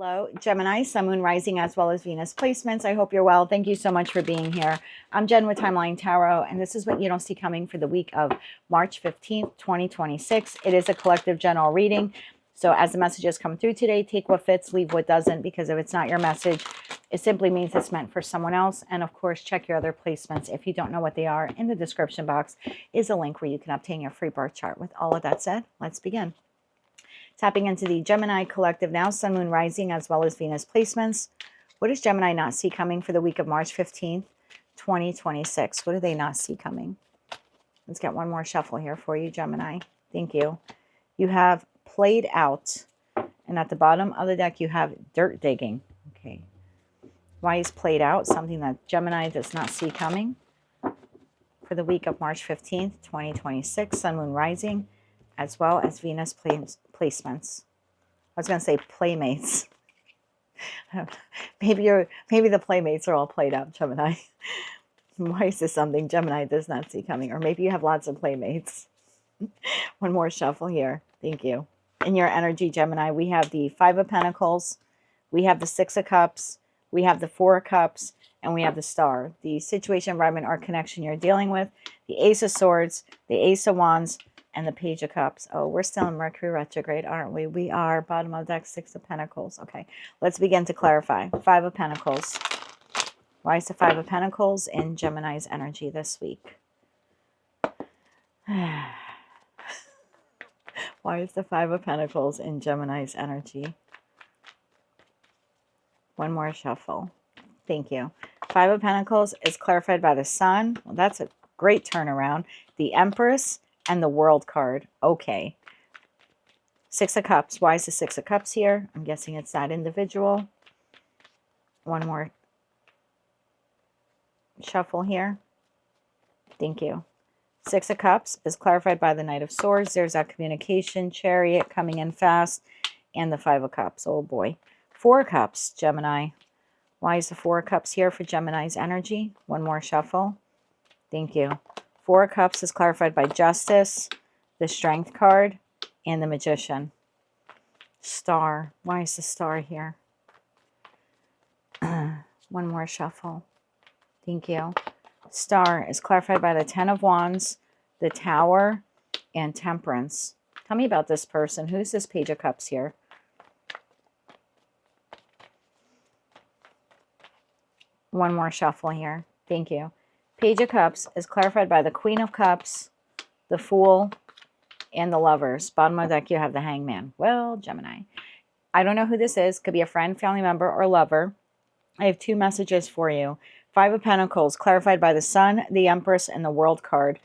Hello, Gemini, Sun, Moon, Rising, as well as Venus placements. I hope you're well. Thank you so much for being here. I'm Jen with Timeline Tarot, and this is what you don't see coming for the week of March 15th, 2026. It is a collective general reading. So as the messages come through today, take what fits, leave what doesn't, because if it's not your message, it simply means it's meant for someone else. And of course, check your other placements. If you don't know what they are, in the description box is a link where you can obtain your free birth chart. With all of that said, let's begin. Tapping into the Gemini collective now, Sun, Moon, Rising, as well as Venus placements. What does Gemini not see coming for the week of March 15th, 2026? What do they not see coming? Let's get one more shuffle here for you, Gemini. Thank you. You have played out, and at the bottom of the deck, you have dirt digging. Okay. Why is played out? Something that Gemini does not see coming for the week of March 15th, 2026, Sun, Moon, Rising, as well as Venus placements. I was going to say playmates. Maybe the playmates are all played out, Gemini. Why is this something Gemini does not see coming? Or maybe you have lots of playmates. One more shuffle here. Thank you. In your energy, Gemini, we have the Five of Pentacles, we have the Six of Cups, we have the Four of Cups, and we have the Star. The situation, environment, or connection you're dealing with, the Ace of Swords, the Ace of Wands, and the Page of Cups. Oh, we're still in Mercury retrograde, aren't we? We are. Bottom of deck, Six of Pentacles. Okay, let's begin to clarify. Five of Pentacles. Why is the Five of Pentacles in Gemini's energy this week? Why is the Five of Pentacles in Gemini's energy? One more shuffle. Thank you. Five of Pentacles is clarified by the Sun. Well, that's a great turnaround. The Empress and the World card. Okay. Six of Cups. Why is the Six of Cups here? I'm guessing it's that individual. One more shuffle here. Thank you. Six of Cups is clarified by the Knight of Swords. There's that communication, Chariot coming in fast, and the Five of Cups. Oh boy. Four of Cups, Gemini. Why is the Four of Cups here for Gemini's energy? One more shuffle. Thank you. Four of Cups is clarified by Justice, the Strength card, and the Magician. Star. Why is the Star here? One more shuffle. Thank you. Star is clarified by the Ten of Wands, the Tower, and Temperance. Tell me about this person. Who's this Page of Cups here? One more shuffle here. Thank you. Page of Cups is clarified by the Queen of Cups, the Fool, and the Lovers. Bottom of the deck, you have the Hangman. Well, Gemini, I don't know who this is. Could be a friend, family member, or lover. I have two messages for you. Five of Pentacles, clarified by the Sun, the Empress, and the World card.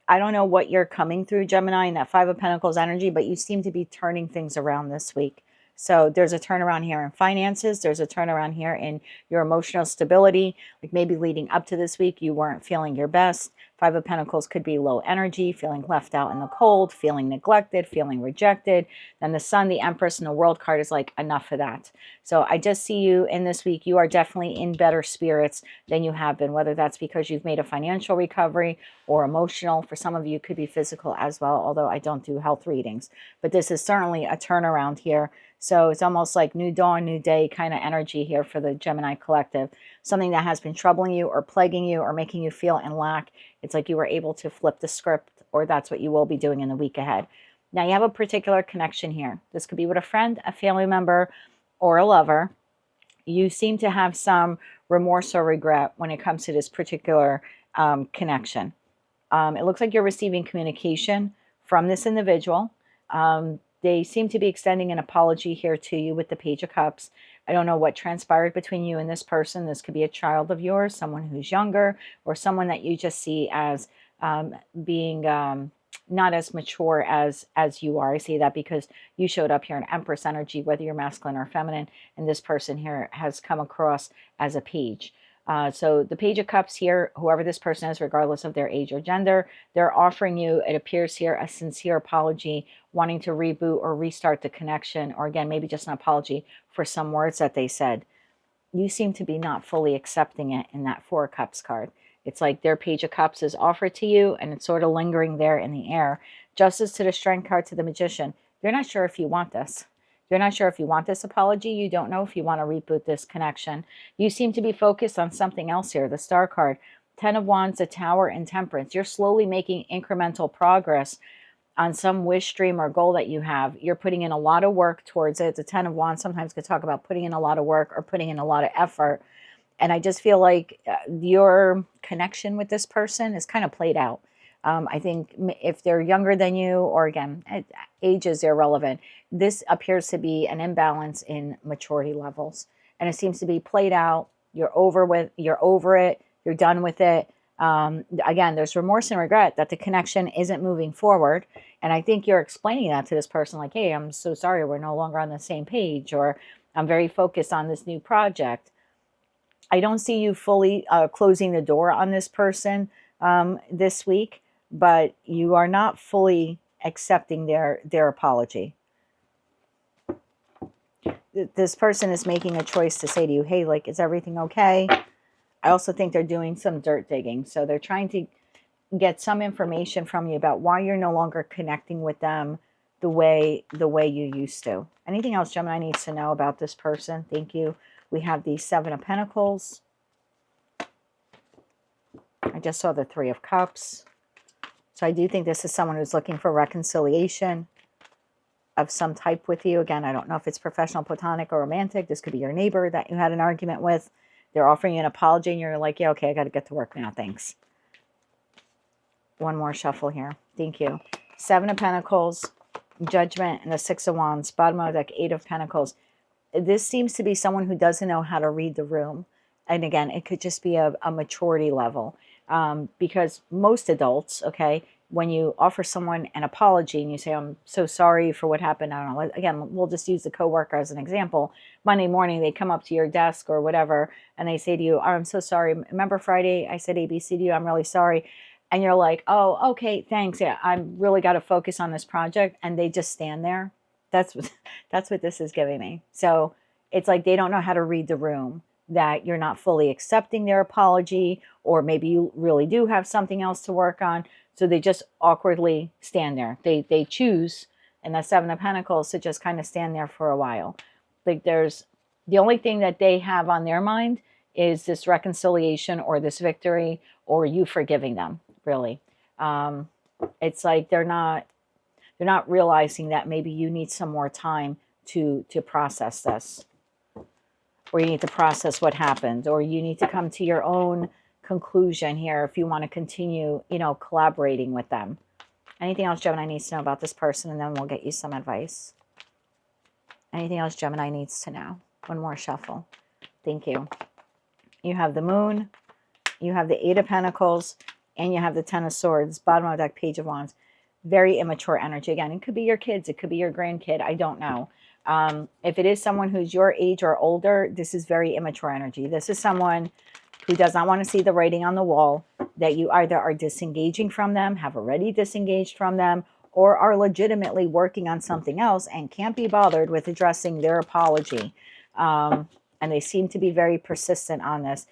I don't know what you're coming through, Gemini, in that Five of Pentacles energy, but you seem to be turning things around this week. So there's a turnaround here in finances. There's a turnaround here in your emotional stability. Like maybe leading up to this week, you weren't feeling your best. Five of Pentacles could be low energy, feeling left out in the cold, feeling neglected, feeling rejected. Then the Sun, the Empress, and the World card is like, enough of that. So I just see you in this week. You are definitely in better spirits than you have been, whether that's because you've made a financial recovery or emotional. For some of you, it could be physical as well, although I don't do health readings. But this is certainly a turnaround here. So it's almost like new dawn, new day kind of energy here for the Gemini collective. Something that has been troubling you or plaguing you or making you feel in lack. It's like you were able to flip the script, or that's what you will be doing in the week ahead. Now you have a particular connection here. This could be with a friend, a family member, or a lover. You seem to have some remorse or regret when it comes to this particular connection. It looks like you're receiving communication from this individual. They seem to be extending an apology here to you with the Page of Cups. I don't know what transpired between you and this person. This could be a child of yours, someone who's younger, or someone that you just see as being not as mature as you are. I say that because you showed up here in Empress energy, whether you're masculine or feminine, and this person here has come across as a page. So the Page of Cups here, whoever this person is, regardless of their age or gender, they're offering you, it appears here, a sincere apology, wanting to reboot or restart the connection, or again, maybe just an apology for some words that they said. You seem to be not fully accepting it in that Four of Cups card. It's like their Page of Cups is offered to you, and it's sort of lingering there in the air. Justice to the Strength card to the Magician. You're not sure if you want this. You're not sure if you want this apology. You don't know if you want to reboot this connection. You seem to be focused on something else here. The Star card, 10 of Wands, the Tower, and Temperance. You're slowly making incremental progress on some wish, dream, or goal that you have. You're putting in a lot of work towards it. The 10 of Wands sometimes could talk about putting in a lot of work or putting in a lot of effort. And I just feel like your connection with this person is kind of played out. I think if they're younger than you, or again, age is irrelevant, this appears to be an imbalance in maturity levels. And it seems to be played out. You're over it. You're done with it. Again, there's remorse and regret that the connection isn't moving forward. And I think you're explaining that to this person like, hey, I'm so sorry, we're no longer on the same page, or I'm very focused on this new project. I don't see you fully closing the door on this person this week, but you are not fully accepting their apology. This person is making a choice to say to you, hey, like, is everything okay? I also think they're doing some dirt digging. So they're trying to get some information from you about why you're no longer connecting with them the way you used to. Anything else Gemini needs to know about this person? Thank you. We have the 7 of Pentacles. I just saw the 3 of Cups. So I do think this is someone who's looking for reconciliation of some type with you. Again, I don't know if it's professional, platonic, or romantic. This could be your neighbor that you had an argument with. They're offering you an apology and you're like, yeah, okay, I got to get to work now. Thanks. One more shuffle here. Thank you. 7 of Pentacles, Judgment, and the 6 of Wands. Bottom of the deck, 8 of Pentacles. This seems to be someone who doesn't know how to read the room. And again, it could just be a maturity level. Because most adults, okay, when you offer someone an apology and you say, I'm so sorry for what happened, I don't know, again, we'll just use the coworker as an example. Monday morning, they come up to your desk or whatever, and they say to you, oh, I'm so sorry. Remember Friday, I said ABC to you, I'm really sorry. And you're like, oh, okay, thanks. Yeah, I'm really got to focus on this project. And they just stand there. That's what this is giving me. So it's like they don't know how to read the room, that you're not fully accepting their apology, or maybe you really do have something else to work on. So they just awkwardly stand there. They choose, in the 7 of Pentacles, to just kind of stand there for a while. Like there's the only thing that they have on their mind is this reconciliation or this victory or you forgiving them, really. It's like they're not realizing that maybe you need some more time to process this, or you need to process what happened, or you need to come to your own conclusion here if you want to continue, collaborating with them. Anything else Gemini needs to know about this person, and then we'll get you some advice. Anything else Gemini needs to know? One more shuffle. Thank you. You have the Moon, you have the 8 of Pentacles, and you have the 10 of Swords. Bottom of the deck, Page of Wands. Very immature energy. Again, it could be your kids, it could be your grandkid, I don't know. If it is someone who's your age or older, this is very immature energy. This is someone who does not want to see the writing on the wall, that you either are disengaging from them, have already disengaged from them, or are legitimately working on something else and can't be bothered with addressing their apology. And they seem to be very persistent on this.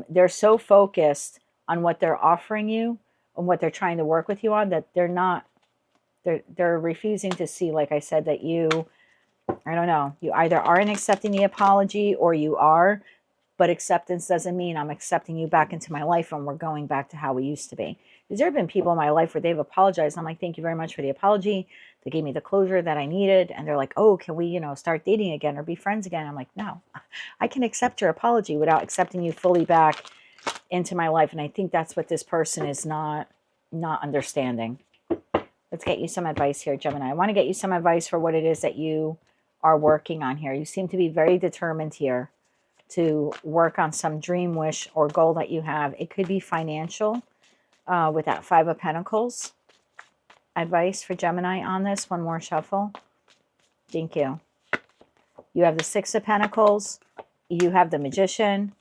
They're so focused on what they're offering you and what they're trying to work with you on that they're refusing to see, like I said, that you, I don't know, you either aren't accepting the apology or you are, but acceptance doesn't mean I'm accepting you back into my life and we're going back to how we used to be. Because there have been people in my life where they've apologized. I'm like, thank you very much for the apology. They gave me the closure that I needed. And they're like, oh, can we, start dating again or be friends again? I'm like, no, I can accept your apology without accepting you fully back into my life. And I think that's what this person is not understanding. Let's get you some advice here, Gemini. I want to get you some advice for what it is that you are working on here. You seem to be very determined here to work on some dream, wish, or goal that you have. It could be financial with that 5 of Pentacles. Advice for Gemini on this. One more shuffle. Thank you. You have the 6 of Pentacles. You have the Magician.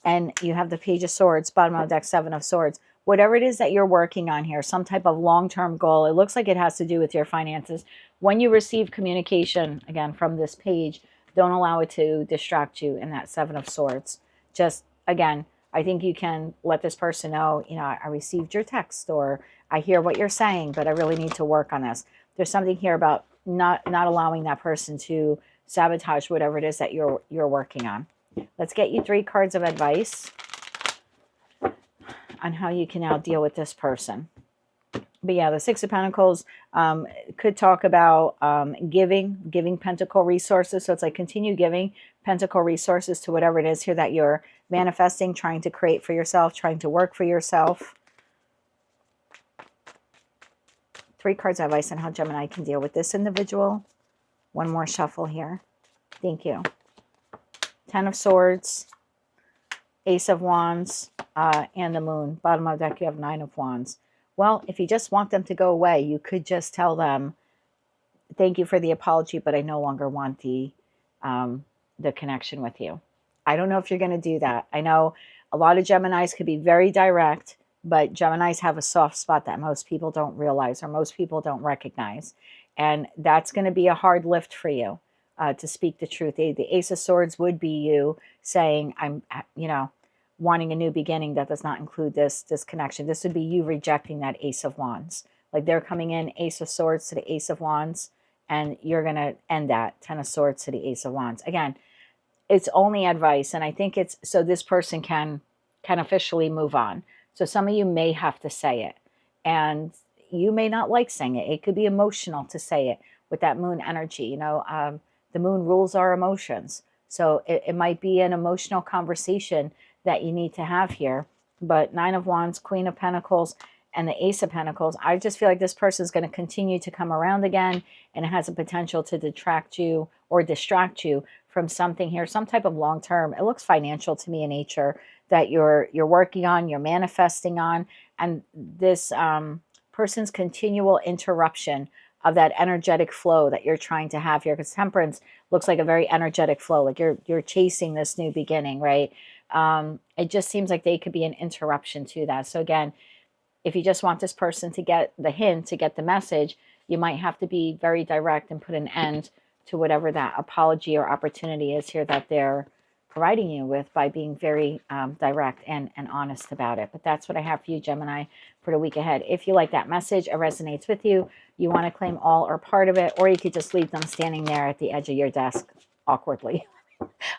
And you have the Page of Swords. Bottom of the deck, 7 of Swords. Whatever it is that you're working on here, some type of long-term goal, it looks like it has to do with your finances. When you receive communication, again, from this page, don't allow it to distract you in that 7 of Swords. Just, again, I think you can let this person know, I received your text, or I hear what you're saying, but I really need to work on this. There's something here about not allowing that person to sabotage whatever it is that you're working on. Let's get you 3 cards of advice on how you can now deal with this person. But yeah, the 6 of Pentacles could talk about giving Pentacle resources. So it's like continue giving Pentacle resources to whatever it is here that you're manifesting, trying to create for yourself, trying to work for yourself. 3 cards of advice on how Gemini can deal with this individual. One more shuffle here. Thank you. 10 of Swords, Ace of Wands, and the Moon. Bottom of the deck, you have 9 of Wands. Well, if you just want them to go away, you could just tell them, thank you for the apology, but I no longer want the connection with you. I don't know if you're going to do that. I know a lot of Geminis could be very direct, but Geminis have a soft spot that most people don't realize or most people don't recognize. And that's going to be a hard lift for you to speak the truth. The Ace of Swords would be you saying, I'm, wanting a new beginning. That does not include this connection. This would be you rejecting that Ace of Wands. Like they're coming in Ace of Swords to the Ace of Wands, and you're going to end that 10 of Swords to the Ace of Wands. Again, it's only advice, and I think it's so this person can officially move on. So some of you may have to say it, and you may not like saying it. It could be emotional to say it with that Moon energy. The Moon rules our emotions. So it might be an emotional conversation that you need to have here. But 9 of Wands, Queen of Pentacles, and the Ace of Pentacles, I just feel like this person is going to continue to come around again, and it has a potential to detract you or distract you from something here, some type of long-term, it looks financial to me in nature, that you're working on, you're manifesting on, and this person's continual interruption of that energetic flow that you're trying to have here, because Temperance looks like a very energetic flow, like you're chasing this new beginning, right? It just seems like they could be an interruption to that. So again, if you just want this person to get the hint, to get the message, you might have to be very direct and put an end to whatever that apology or opportunity is here that they're providing you with by being very direct and honest about it. But that's what I have for you, Gemini, for the week ahead. If you like that message, it resonates with you, you want to claim all or part of it, or you could just leave them standing there at the edge of your desk awkwardly.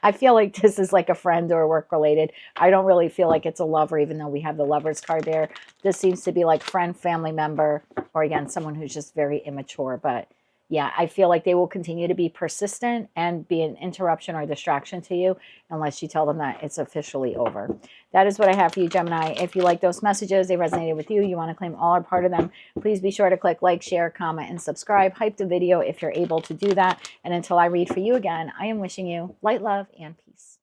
I feel like this is like a friend or work related. I don't really feel like it's a lover, even though we have the Lovers card there. This seems to be like friend, family member, or again, someone who's just very immature. But yeah, I feel like they will continue to be persistent and be an interruption or distraction to you unless you tell them that it's officially over. That is what I have for you, Gemini. If you like those messages, they resonated with you, you want to claim all or part of them, please be sure to click like, share, comment, and subscribe. Hype the video if you're able to do that. And until I read for you again, I am wishing you light, love, and peace.